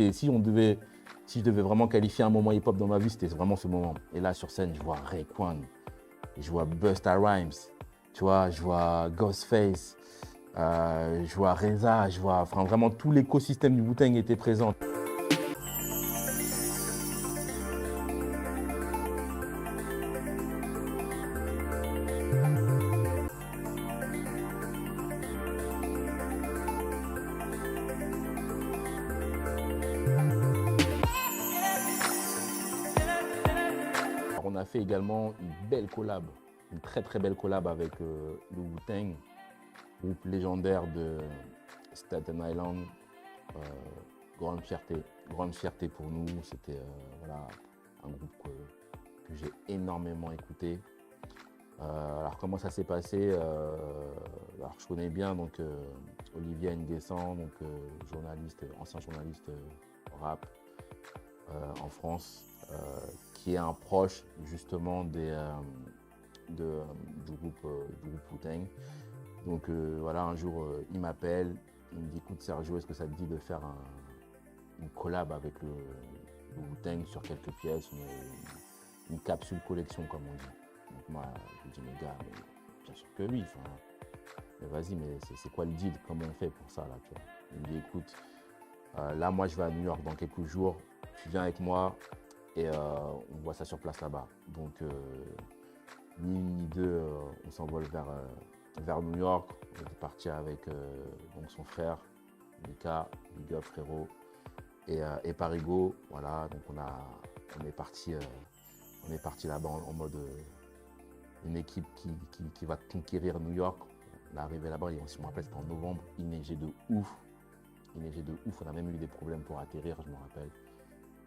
Et si je devais vraiment qualifier un moment hip-hop dans ma vie, c'était vraiment ce moment. Et là, sur scène, je vois Raekwon, je vois Busta Rhymes, tu vois, je vois Ghostface, je vois Reza, je vois, enfin, vraiment tout l'écosystème du Wu-Tang était présent. Alors, on a fait également une belle collab, une très très belle collab avec le Wu-Tang, groupe légendaire de Staten Island. Euh, grande fierté pour nous. C'était voilà, un groupe que j'ai énormément écouté. Alors comment ça s'est passé alors je connais bien donc Olivier Nguessan, donc journaliste, ancien journaliste rap en France, qui est un proche justement du groupe Wu-Tang. Donc voilà, un jour il m'appelle, il me dit écoute Sergio, est-ce que ça te dit de faire une collab avec le Wu-Tang sur quelques pièces, une capsule collection comme on dit. Donc moi je lui dis mais gars, mais bien sûr que oui, enfin, mais vas-y, mais c'est quoi le deal, comment on fait pour ça là, tu vois. Il me dit écoute, là moi je vais à New York dans quelques jours, tu viens avec moi et on voit ça sur place là-bas. Donc ni une ni deux, on s'envole vers New York. On est parti avec donc son frère, Mika, Big Up frérot, et Parigo. Voilà, donc on est parti là-bas en mode une équipe qui va conquérir New York. On est arrivé là-bas, si je me rappelle, c'était en novembre, il neigeait de ouf. On a même eu des problèmes pour atterrir, je me rappelle.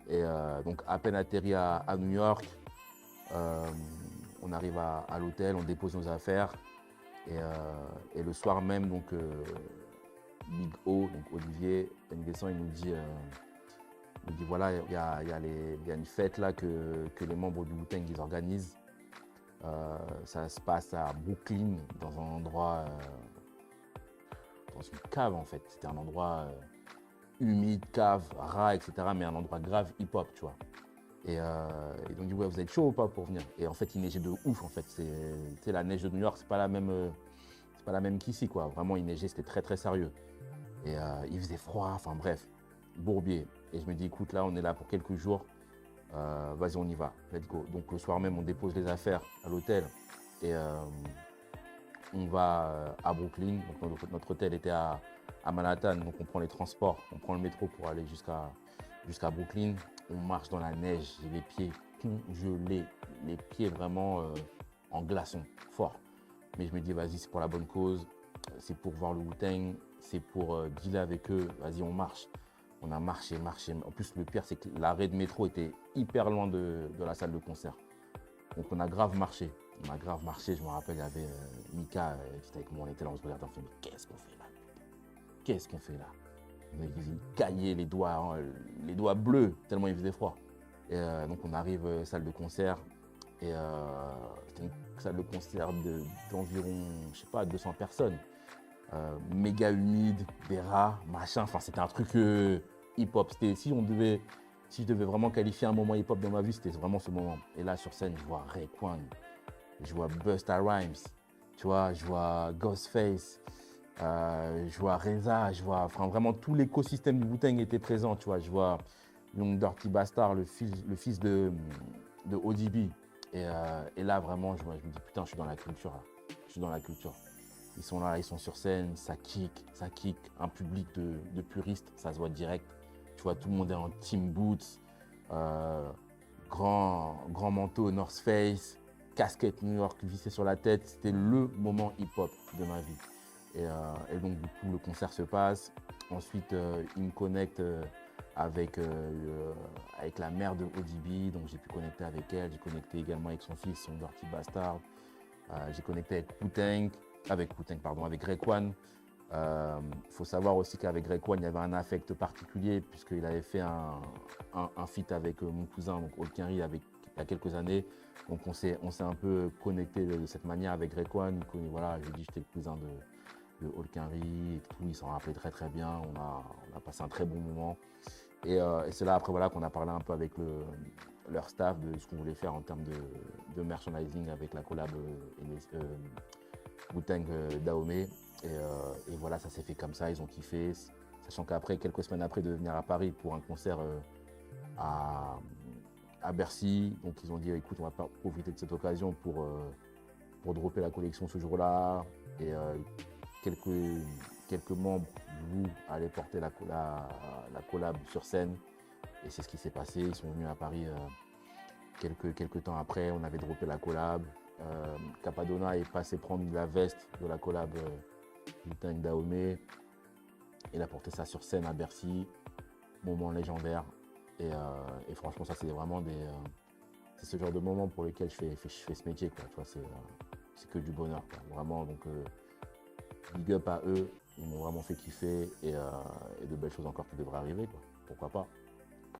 Et donc à peine atterri à New York, on arrive à l'hôtel, on dépose nos affaires. Et le soir même, donc, Big O, donc Olivier Nguessan, il nous dit voilà, il y a une fête là que les membres du Wu-Tang ils organisent. Ça se passe à Brooklyn, dans un endroit, dans une cave en fait. C'était un endroit humide, cave, rat, etc. Mais un endroit grave hip-hop, tu vois. Et donc il dit ouais, vous êtes chaud ou pas pour venir? Et en fait, il neigeait de ouf en fait. C'est la neige de New York, c'est pas la même qu'ici quoi. Vraiment, il neigeait, c'était très très sérieux. Et il faisait froid, enfin bref, bourbier. Et je me dis écoute, là on est là pour quelques jours, vas-y on y va, let's go. Donc le soir même on dépose les affaires à l'hôtel et on va à Brooklyn. Donc notre hôtel était à Manhattan, donc on prend les transports, on prend le métro pour aller jusqu'à Brooklyn. On marche dans la neige, j'ai les pieds congelés, les pieds vraiment en glaçon, fort. Mais je me dis vas-y, c'est pour la bonne cause, c'est pour voir le Wu-Tang, c'est pour dealer avec eux, vas-y on marche. On a marché. En plus le pire c'est que l'arrêt de métro était hyper loin de la salle de concert. Donc on a grave marché, je me rappelle, il y avait Mika qui était avec moi, on était là, on se regardait, on fait mais qu'est-ce qu'on fait là? Qu'est-ce qu'on fait là? Il caillait les doigts bleus, tellement il faisait froid. Et donc on arrive salle de concert, et c'était une salle de concert d'environ, je sais pas, 200 personnes. Méga humide, des rats, machin, enfin c'était un truc hip-hop. Si je devais vraiment qualifier un moment hip-hop dans ma vie, c'était vraiment ce moment. Et là sur scène, je vois Raekwon, je vois Busta Rhymes, tu vois, je vois Ghostface, je vois Reza, je vois, enfin vraiment tout l'écosystème du Wu-Tang était présent, tu vois. Je vois Young Dirty Bastard, le fils de ODB. Et là vraiment, je me dis putain, je suis dans la culture là. Je suis dans la culture. Ils sont là, ils sont sur scène, ça kick, un public de puristes, ça se voit direct. Tu vois, tout le monde est en team boots, grand manteau North Face, casquette New York vissée sur la tête. C'était le moment hip-hop de ma vie. Et donc, du coup, le concert se passe. Ensuite, il me connecte avec la mère de ODB, donc j'ai pu connecter avec elle. J'ai connecté également avec son fils, son Dirty Bastard. J'ai connecté avec Raekwon. Faut savoir aussi qu'avec Raekwon, il y avait un affect particulier puisqu'il avait fait un feat avec mon cousin, donc Olkinry, il y a quelques années. Donc on s'est un peu connecté de cette manière avec Raekwon. Voilà, je lui ai dit j'étais le cousin de Olkinry et tout. Il s'en rappelait très très bien. On a passé un très bon moment. Et c'est là après voilà, qu'on a parlé un peu avec leur staff de ce qu'on voulait faire en termes de merchandising avec la collab Wu-Tang Dahomey. Et voilà, ça s'est fait comme ça, ils ont kiffé. Sachant qu'après, quelques semaines après, de venir à Paris pour un concert à, à Bercy. Donc ils ont dit écoute, on va profiter de cette occasion pour dropper la collection ce jour-là. Et quelques membres du Wu allaient porter la collab sur scène. Et c'est ce qui s'est passé. Ils sont venus à Paris quelques temps après. On avait droppé la collab. Cappadonna est passé prendre la veste de la collab Wu-Tang Dahomey. Il a porté ça sur scène à Bercy. Moment légendaire. Et franchement, ça, c'est vraiment c'est ce genre de moment pour lequel je fais ce métier, quoi. Tu vois, c'est que du bonheur, quoi. Vraiment, donc, big up à eux. Ils m'ont vraiment fait kiffer et de belles choses encore qui devraient arriver, quoi. Pourquoi pas.